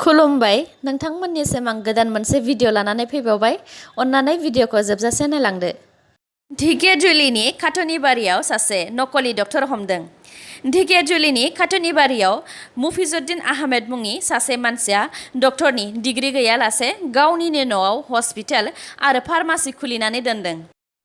खुलुमबाय नोंथांमोननिसिम आं गोदान मोनसे भिडिअ लानानै फैबावबाय। अन्नानै भिडिअखौ जोबजासे नायलांदो। ढेकियाजुलिनि काटनिबारियाव सासे नकली डक्टर हमदों। ढेकियाजुलिनि काटनिबारियाव मुफिजुद्दिन आहमेद मुंनि सासे मानसिया डक्टरनि डिग्री गैयालासे गावनिनो न'आव हस्पिटाल आरो फार्मासि खुलिनानै दोनदों।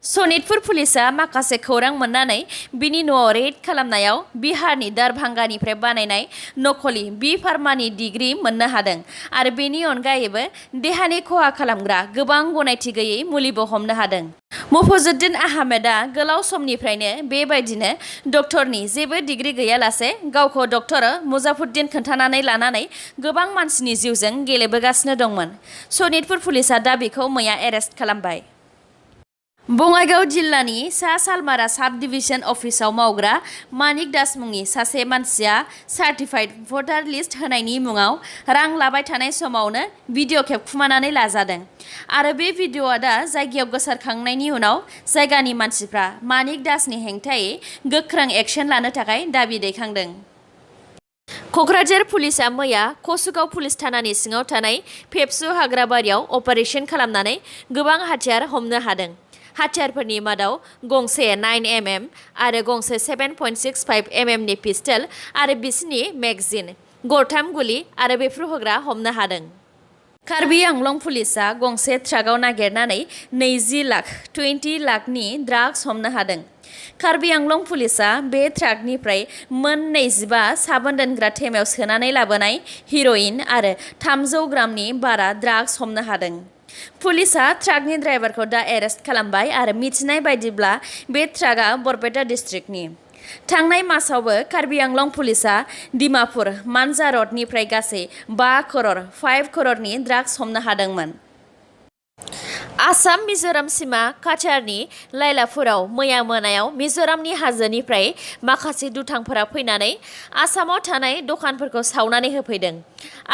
सनितपुर पुलिसा माखासे खौरां मोननानै बिनि न'आव रेड खालामनायाव बिहारनि दारभांगानिफ्राय बानायनाय नकली बि फार्मानि डिग्री मोननो हादों आरो बेनि अनगायैबो देहानि खहा खालामग्रा गोबां गनायथि गैयै मुलिबो हमनो हादों। मुफिजुद्दिन आहमेदआ गोलाव समनिफ्रायनो बेबायदिनो डक्टरनि जेबो डिग्री गैयालासे गावखौ डक्टर मुजाफुद्दिन खोन्थानानै लानानै गोबां मानसिनि जिउजों गेलेबोगासिनो दंमोन। सनितपुर पुलिसा दा बेखौ मैया एरेस्ट खालामबाय। बङाइगाव जिल्लानि सा सालमारा साब डिभिजन अफिसाव मावग्रा मानिक दास मुंनि सासे मानसिया सार्टिफाइड भटार लिस्ट होनायनि मुङाव रां लाबाय थानाय समावनो भिडिअ खेबखुमानानै लाजादों आरो बे भिडिअआ दा जायगायाव गोसारखांनायनि उनाव जायगानि मानसिफ्रा मानिक दासनि हेंथायै गोख्रों एक्शन लानो थाखाय दाबि दैखांदों। क'क्राझार पुलिसा मैया कसुगाव पुलिस थानानि सिङाव थानाय फेबसु हाग्राबारियाव अपारेशन खालामनानै गोबां हाथियार हमनो हादों। हाथियारफोरनि मादाव गंसे 9mm आरो गंसे 7.65 mmनि पिस्टल आरो बिसिनि मेगजिन, गरथाम गुलि आरो बेफ्रुहोग्रा हमनो हादों। कार्बि आंलं पुलिसा गंसे ट्राकआव नागिरनानै 20 लाखनि ड्राग्स हमनो हादों। कार्बि आंलं पुलिसा बे ट्राकनिफ्राय मोन 25 साबोन दोनग्रा थेमायाव सोनानै लाबोनाय हिर'इन आरो 300 ग्रामनि बारा ड्राग्स हमनो हादों। पुलिसा ट्राकनि ड्राइभारखौ दा एरेस्ट खालामबाय आरो मिथिनाय बायदिब्ला बे ट्राकआ बरपेटा डिस्ट्रिक्टनि। थांनाय मासावबो कार्बि आंलं पुलिसा डिमापुर मानजा रडनिफ्राय गासै 5 करोड़नि ड्राग्स हमनो हादोंमोन। आसाम मिजोराम सिमा काछारनि लायलापुराव मैया मोनायाव मिजोरामनि हाजोनिफ्राय माखासे दुथांफोरा फैनानै आसामाव थानाय दखानफोरखौ सावनानै होफैदों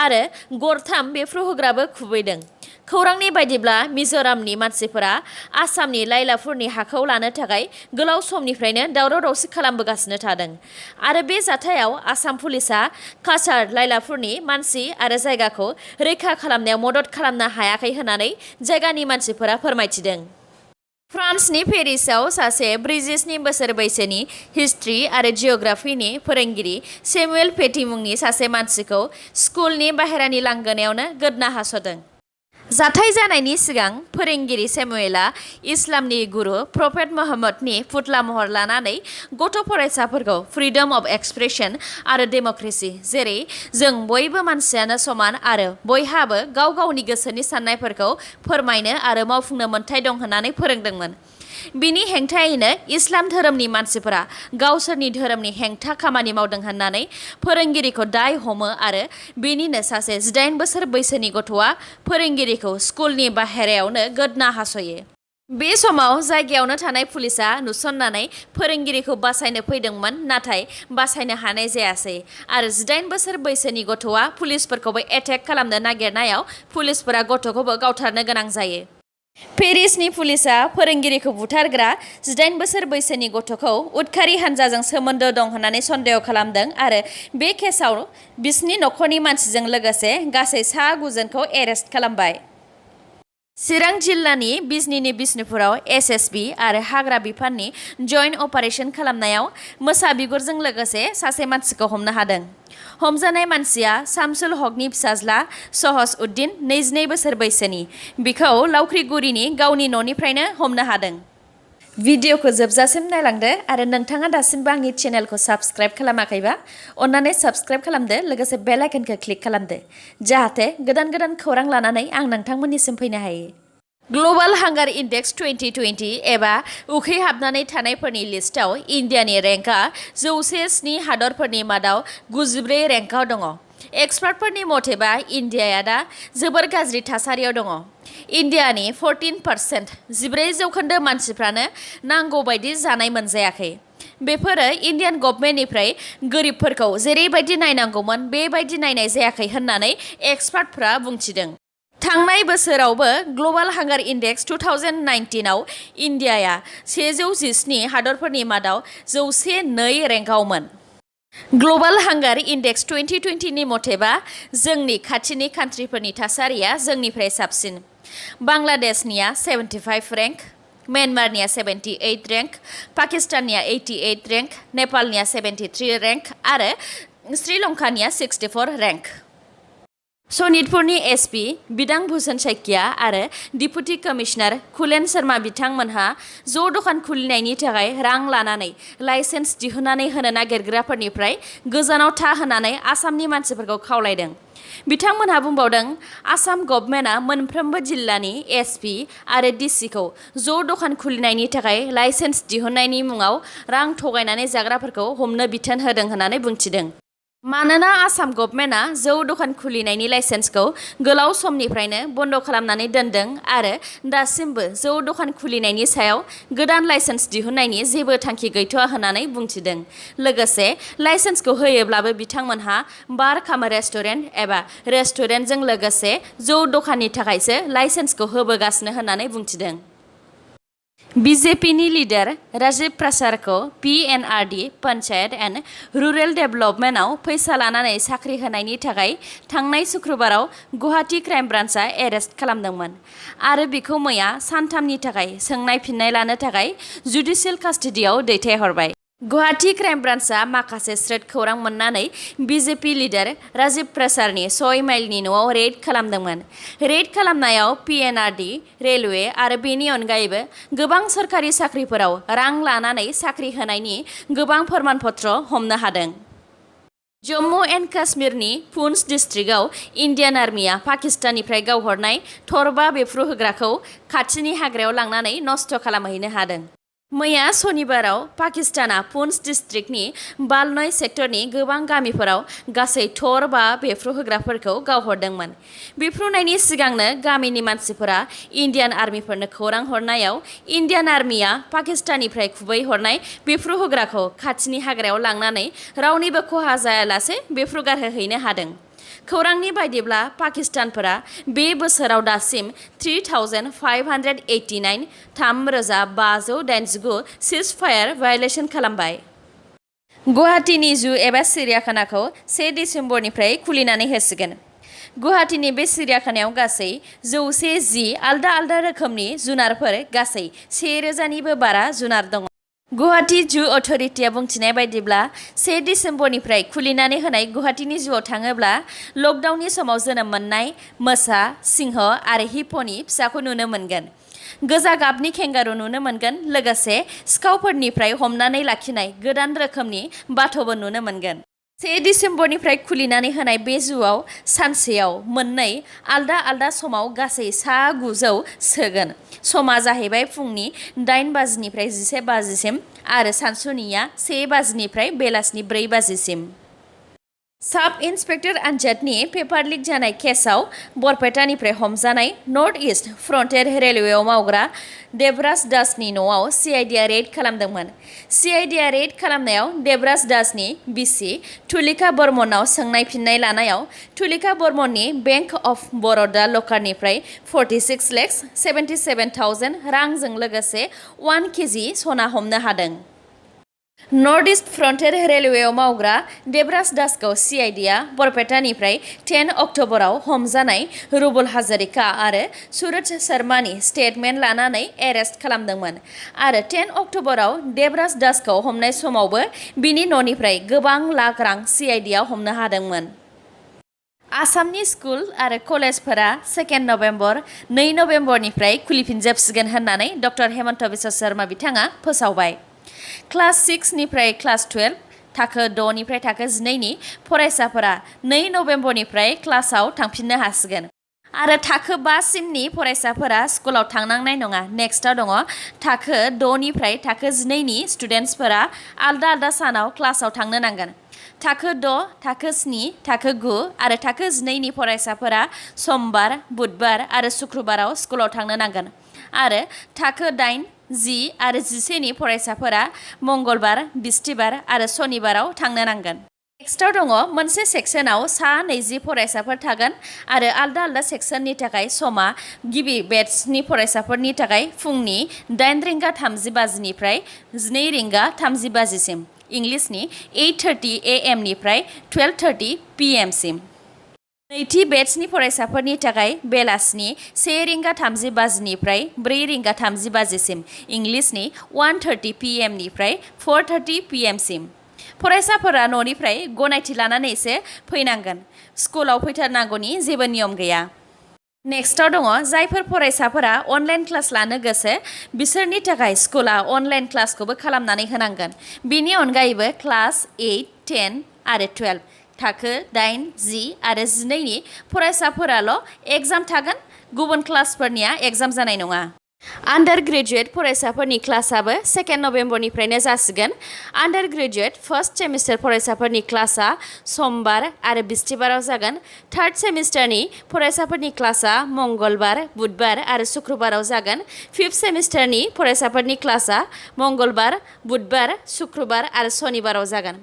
आरो गरथाम बेफ्रुहोग्राबो खुबैदों। खौरांनि बायदिब्ला मिजोरामनि मानसिफोरा आसामनि लायलापुरनि हाखौ लानो थाखाय गोलाव समनिफ्रायनो दावराव दावसि खालामबोगासिनो थादों आरो बे जाथायाव आसाम पुलिसा काछार लायलापुरनि मानसि आरो जायगाखौ रैखा खालामनायाव मदद खालामनो हायाखै होननानै जायगानि मानसिफोरा फोरमायथिदों। फ्रान्सनि पेरिसआव सासे 46 बोसोर बैसोनि हिस्ट्रि आरो जिअ'ग्राफिनि फोरोंगिरि सेमुएल पेटी मुंनि सासे मानसिखौ स्कुलनि बाहेरानि लांगोनायावनो गोदना हास'दों। जाथाय जानायनि सिगां फोरोंगिरि सेमुएलआ इस्लामनि गुरु प्रफेट मुहम्मदनि फुथला महर लानानै गथ' फरायसाफोरखौ फ्रिडम अफ एक्सप्रेसन आरो डेम'क्रेसि, जेरै जों बयबो मानसियानो समान आरो बयहाबो गाव गावनि गोसोनि साननायफोरखौ फोरमायनो आरो मावफुंनो मोन्थाय दं होननानै फोरोंदोंमोन। बिनि हेंथायैनो इस्लाम धोरोमनि मानसिफोरा गावसोरनि धोरोमनि हेंथा खामानि मावदों होननानै फोरोंगिरिखौ दाय हमो आरो बेनिनो सासे 18 बोसोर बैसोनि गथ'आ फोरोंगिरिखौ स्कुलनि बाहेरायावनो गोदना हास'यो। बे समाव जायगायावनो थानाय पुलिसा नुसननानै फोरोंगिरिखौ बासायनो फैदोंमोन, नाथाय बासायनो हानाय जायासै आरो 18 बोसोर बैसोनि गथ'आ पुलिसफोरखौबो एटेक खालामनो नागिरनायाव पुलिसफोरा गथ'खौबो गावथारनो गोनां जायो। पेरिसनि पुलिसा फोरोंगिरिखौ बुथारग्रा 18 बोसोर बैसोनि गथ'खौ उदखारि हानजाजों सोमोन्दो दं होननानै सन्देह खालामदों आरो बे केसाव बिसिनि नखरनि मानसिजों लोगोसे गासै 9 जनखौ एरेस्ट खालामबाय। चिरां जिल्लानि बिजनीनि बिष्णुपुराव एसएसबि आरो हाग्रा बिफाननि जइन्ट अपारेशन खालामनायाव मोसा बिगुरजों लोगोसे सासे मानसिखौ हमनो हादों। हमजानाय मानसिया शामसुल हकनि फिसाज्ला सहस उद्दिन 22 बोसोर बैसोनि। बिखौ लावख्रिगुरिनि गावनि न'निफ्रायनो हमनो हादों। भिडिअखौ जोबजासिम नायलांदो आरो नोंथाङा दासिमबो आंनि चेनेलखौ साबस्क्राइब खालामाखैबा अन्नानै साबस्क्राइब खालामदो, लोगोसे बेल आइकनखौ क्लिक खालामदो जाहाथे गोदान खौरां लानानै आं नोंथांमोननिसिम फैनो हायो। ग्ल'बाल हांगार इन्डेक्स 2020 एबा उखैहाबनानै थानायफोरनि लिस्टआव इन्डियानि रेंकआ 107 हादरफोरनि मादाव 94 रेंकआव दङ। एक्सपार्टफोरनि मथेबा इन्डियाया दा जोबोर गाज्रि थासारियाव दङ। इन्डियानि 14% 14% मानसिफ्रानो नांगौ बायदि जानाय मोनजायाखै। बेफोरो इन्डियान गभर्नमेन्टनिफ्राय गोरिबफोरखौ जेरैबायदि नायनांगौमोन बेबायदि नायनाय जायाखै होननानै एक्सपार्टफ्रा बुंथिदों। थांनाय बोसोरावबो ग्ल'बाल हांगार इन्डेक्स 2019 आव इन्डियाया 117 हादरफोरनि मादाव 102 रेंकआवमोन। ग्ल'बाल हांगार इन्डेक्स 2020 नि मथेबा जोंनि खाथिनि कान्ट्रिफोरनि थासारिया जोंनिफ्राय साबसिन। बांलादेशनिया 75 रेंक, म्यानमारनिया 78 रेंक, पाकिस्ताननिया 88 रेंक, नेपालनिया 73 रेंक आरो श्रीलंकानिया 64 रेंक। सनितपुरनि एसपि बिदां भुषण सैकिया आरो डिपुटि कमिशनार कुलेन शर्मा बिथांमोनहा ज' दखान खुलिनायनि थाखाय रां लानानै लाइसेन्स दिहुननानै होनो नागिरग्राफोरनिफ्राय गोजानाव था होनानै आसामनि मानसिफोरखौ खावलायदों। बिथांमोनहा बुंबावदों आसाम गभर्नमेन्टआ मोनफ्रोमबो जिल्लानि एसपि आरो डिसिखौ ज' दखान खुलिनायनि थाखाय लाइसेन्स दिहुननायनि मुङाव रां थगायनानै जाग्राफोरखौ हमनो बिथोन होदों होननानै बुंथिदों। मानोना आसाम गभर्नमेन्टआ जौ दखान खुलिनायनि लाइसेन्सखौ गोलाव समनिफ्रायनो बन्द खालामनानै दोनदों आरो दासिमबो जौ दखान खुलिनायनि सायाव गोदान लाइसेन्स दिहुननायनि जेबो थांखि गैथ'आ होननानै बुंथिदों। लोगोसे लाइसेन्सखौ होयोब्लाबो बिथांमोनहा बार काम रेस्टुरेन्ट एबा रेस्टुरेन्टजों लोगोसे जौ दखाननि थाखायसो लाइसेन्सखौ होबोगासिनो होननानै बुंथिदों। बिजेपिनि लिडार राजीव प्रसादखौ पिएनआरडि पन्चायत एन्ड रुरेल डेभेलपमेन्टआव फैसा लानानै साख्रि होनायनि थाखाय थांनाय शुक्रबाराव गुवाहाटी क्राइम ब्रान्चआ एरेस्ट खालामदोंमोन आरो बिखौ मैया सानथामनि थाखाय सोंनाय फिननाय लानो थाखाय जुडिशियेल कास्टडियाव दैथायहरबाय। गुवाहाटी क्राइम ब्रान्चआ माखासे स्रोत खौरां मोननानै बिजेपि लिडार राजीव प्रसादनि 6 माइलनि न'आव रेड खालामदोंमोन। रेड खालामनायाव पिएनआरडि, रेलवे आरो बेनि अनगायैबो गोबां सरखारि साख्रिफोराव रां लानानै साख्रि होनायनि गोबां फोरमानपत्र हमनो हादों। जम्मु एन्ड काश्मीरनि पुन्स डिस्ट्रिक्टआव इन्डियान आर्मिया पाकिस्ताननिफ्राय गावहरनाय थरबा बेफ्रुहोग्राखौ खाथिनि हाग्रायाव लांनानै नष्ट खालामहैनो हादों। मैया सनिबाराव पाकिस्ताना पुन्स डिस्ट्रिक्टनि बालनय सेक्टरनि गोबां गामिफोराव गासै थरबा बेफ्रुहोग्राफोरखौ गावहरदोंमोन। बेफ्रुनायनि सिगांनो गामिनि मानसिफोरा इन्डियान आर्मिफोरनो खौरां हरनायाव इन्डियान आर्मिया पाकिस्ताननिफ्राय खुबैहरनाय बेफ्रुहोग्राखौ खाथिनि हाग्रायाव लांनानै रावनिबो खहा जायालासे बेफ्रुगारहोहैनो हादों। खौरांनि बायदिब्ला पाकिस्तानफोरा बे बोसोराव दासिम 3,589 3,589 सिजफायार भायलेसन खालामबाय। गुवाहाटीनि जु एबा सिरियाखानाखौ 1 डिसेम्बरनिफ्राय खुलिनानै होसिगोन। गुवाहाटीनि बे सिरियाखानायाव गासै 110 आलदा आलदा रोखोमनि जुनारफोर गासै 1000निबो बारा जुनार दङ। गुवाहाटी जु अथ'रिटिया बुंथिनाय बायदिब्ला 1 डिसेम्बरनिफ्राय खुलिनानै होनाय गुवाहाटीनि जुआव थाङोब्ला लकडाउननि समाव जोनोम मोननाय मोसा, सिंह आरो हिप्प'नि फिसाखौ नुनो मोनगोन। गोजा गाबनि केंगारु नुनो मोनगोन। लोगोसे सिखावफोरनिफ्राय हमनानै लाखिनाय गोदान रोखोमनि बाथ'बो नुनो मोनगोन। 1 डिसेम्बरनिफ्राय खुलिनानै होनाय बे जुआव सानसेयाव मोननै आलदा आलदा समाव गासै 900 सोगोन। समा जाहैबाय फुंनि 8 बाजिनिफ्राय 11 बाजिसिम आरो सानसुनिया 1 बाजिनिफ्राय बेलासिनि 4 बाजिसिम। साब इन्सपेक्टर आनजादनि पेपार लिक जानाय केसआव बरपेटानिफ्राय हमजानाय नर्थ इस्ट फ्रन्टियर रेलवेआव मावग्रा देबराज दासनि न'आव सिआइडिआ रेड खालामदोंमोन। सिआइडिआ रेड खालामनायाव देबराज दासनि बिसि तुलिका बर्मननाव सोंनाय फिननाय लानायाव तुलिका बर्मननि बेंक अफ बर'दा लकारनिफ्राय 46,77,000 रांजों लोगोसे 1 केजि सना हमनो हादों। नर्थ इस्ट फ्रन्टियर रेलवेआव मावग्रा देबराज दासखौ सिआइडिआ बरपेटानिफ्राय 10 अक्ट'बराव हमजानाय रुबुल हाजरिका आरो सुरज शर्मानि स्टेटमेन्ट लानानै एरेस्ट खालामदोंमोन आरो 10 अक्ट'बराव देबराज दासखौ हमनाय समावबो बिनि न'निफ्राय गोबां लाख रां सिआइडिआ हमनो हादोंमोन। आसामनि स्कुल आरो कलेजफोरा 2 नभेम्बर, 2 नभेम्बरनिफ्राय खुलिफिनजोबसिगोन होननानै डक्टर हेमन्त बिश्व शर्मा बिथाङा फोसावबाय। क्लास 6 निफ्राय क्लास 12, थाखो 6 निफ्राय थाखो 12 नि फरायसाफोरा 2 नभेम्बरनिफ्राय क्लासाव थांफिननो हासिगोन आरो थाखो 5 सिमनि फरायसाफोरा स्कुलाव थांनांनाय नङा। नेक्स्टआव दङ थाखो 6 निफ्राय थाखो 12 नि स्टुडेन्टसफोरा आलदा आलदा सानाव क्लासाव थांनो नांगोन। थाखो 6, थाखो 7, थाखो 9 आरो थाखो 12 नि फरायसाफोरा समबार, बुधबार आरो शुक्रबाराव स्कुलाव थांनो नांगोन आरो थाखो 8, 10 आरो 11 नि फरायसाफोरा मंगलबार, बिस्तिबार आरो सनिबाराव थांनो नांगोन। नेक्स्टआव दङ मोनसे सेक्सनाव 20 फरायसाफोर थागोन आरो आलदा आलदा सेक्सननि थाखाय समा गिबि बेट्सनि फरायसाफोरनि थाखाय फुंनि 8 रिंगा 30 बाजिनिफ्राय 12 रिंगा 30 बाजिसिम। इंलिसनि 8:30 AM निफ्राय 12:30 PM सिम। नैथि बेट्सनि फरायसाफोरनि थाखाय बेलासिनि 1 रिंगा 30 बाजिनिफ्राय 4 रिंगा 30 बाजिसिम इंलिसनि 1:30 PM निफ्राय 4:30 PM सिम। फरायसाफोरा न'निफ्राय गनायथि लानानैसो फैनांगोन। स्कुलाव फैथारनांगौनि जेबो नियम गैया। नेक्स्टआव दङ जायफोर फरायसाफोरा अनलाइन क्लास लानो गोसो बिसोरनि थाखाय स्कुला अनलाइन क्लासखौबो खालामनानै होनांगोन। बेनि अनगायैबो क्लास 8, 10 आरो 12 थाखो 8, 10 आरो 12 नि फरायसाफोराल' एग्जाम थागोन, गुबुन क्लासफोरनिया एग्जाम जानाय नङा। आन्डार ग्रेजुएट फरायसाफोरनि क्लासआबो 2 नभेम्बरनिफ्रायनो जासिगोन। आन्डार ग्रेजुएट फार्स्ट सेमिस्टार फरायसाफोरनि क्लासआ समबार आरो बिस्थिबाराव जागोन। थार्ड सेमिस्टारनि फरायसाफोरनि क्लासआ मंगलबार, बुधबार आरो शुक्रबाराव जागोन। फिफ्थ सेमिस्टारनि फरायसाफोरनि क्लासआ मंगलबार, बुधबार, शुक्रबार आरो शनिबाराव जागोन।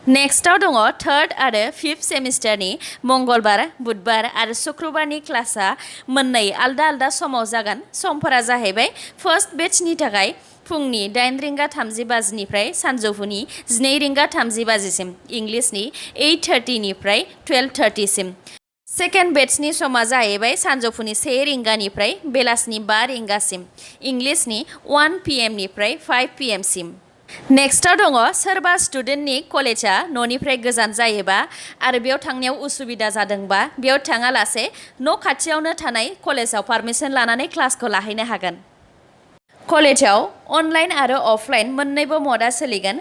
नेक्स्टआव दङ थार्ड आरो फिफ्थ सेमिस्टारनि मंगलबार, बुधबार आरो शुक्रबारनि क्लासआ मोननै आलदा आलदा समाव जागोन। समफोरा जाहैबाय फार्स्ट बेट्सनि थाखाय फुंनि 8 रिंगा 30 बाजिनिफ्राय सानजौफुनि 12 रिंगा 30 बाजिसिम इंलिसनि 8:30 निफ्राय 12:30 सिम। सेकेन्ड बेट्सनि समा जाहैबाय सानजौफुनि 1 रिंगानिफ्राय बेलासिनि 5 रिंगासिम इंलिसनि 1 PM निफ्राय 5 PM सिम। नेक्स्टआव दङ सोरबा स्टुडेन्टनि कलेजआ न'निफ्राय गोजान जायोबा आरो बेयाव थांनायाव उसुबिदा जादोंबा बेयाव थाङालासे न' खाथियावनो थानाय कलेजाव पारमिसन लानानै क्लासखौ लाहैनो हागोन। कलेजाव अनलाइन आरो अफलाइन मोन्नैबो मडआ सोलिगोन।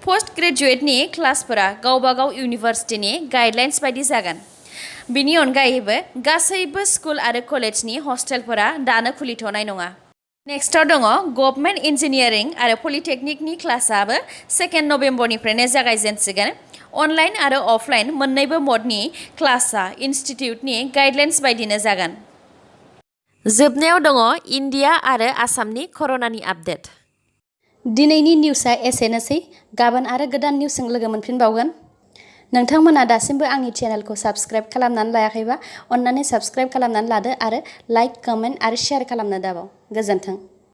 पोस्ट ग्रेजुएटनि क्लासफोरा गावबा गाव इउनिभार्सिटिनि गाइडलाइन्स बायदि जागोन। बिनि अनगायैबो गासैबो स्कुल आरो कलेजनि हस्टेलफोरा दानो खुलिथ'नाय नङा। नेक्स्टआव दङ गभर्नमेन्ट इन्जिनियारिं आरो पलिटेकनिकनि क्लासआबो 2 नभेम्बरनिफ्रायनो जागायजेनसिगोन। अनलाइन आरो अफलाइन मोन्नैबो मडनि क्लासआ इनस्टिटिउटनि गाइडलाइन्स बायदिनो जागोन। जोबनायाव दङ इन्डिया आरो आसामनि कर'नानि आपडेट। दिनैनि निउसआ एसेनोसै। गाबोन आरो गोदान निउसजों लोगो मोनफिनबावगोन। नोंथांमोना दासिमबो आंनि चेनेलखौ साबस्क्राइब खालामनानै लायाखैबा अन्नानै साबस्क्राइब खालामनानै लादो आरो लाइक, कमेन्ट आरो शेयार खालामनो दाबाव। गोजोन्थों।